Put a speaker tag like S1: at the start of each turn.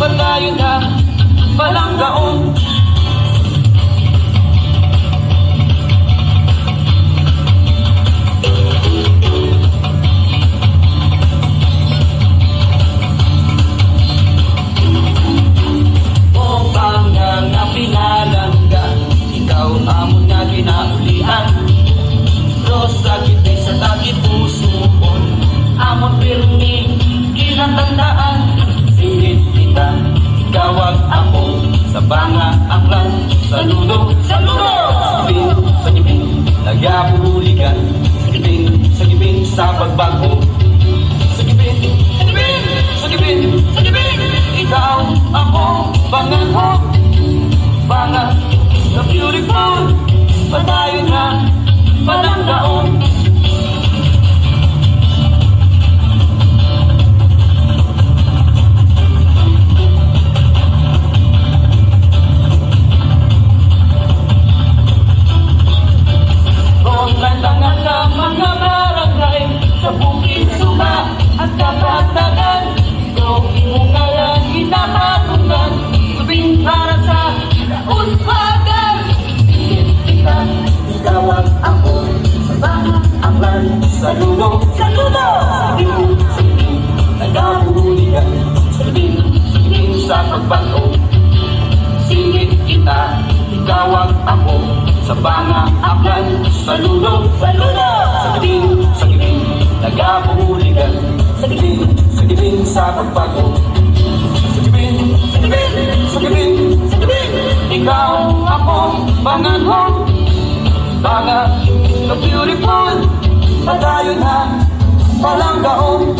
S1: Malayo na, walang gaon. Amon nga ginaulian Diyos sakit ay sa takit pusoon Amon pirmi kinatandaan Singit kita, gawag ako Sa banga aklan, saludo, saludo! Sa gibing, nagabuligan Sa gibing, sa pagbago Sa gibing, sa gibing, sa gibing, sa gibing Ikaw, ako, bangan ko Banga na beautiful, patayo na, walang gaon. Kung tantangan ka mga barangay, sa bukid suba at kapatagan, ikaw imungalan, inahatungan, subing para sa kauspagan. Gawag ako sa banga aklan Saludo, saludo! Sige, nagabuligan Sige, sa pagbato Singit kita, gawag ako sa banga aklan Saludo, saludo! Sige, nagabuligan Sige, sa pagbato Sige, ikaw ako, bangan ko Banga, na beautiful, patayo na, walang gaon.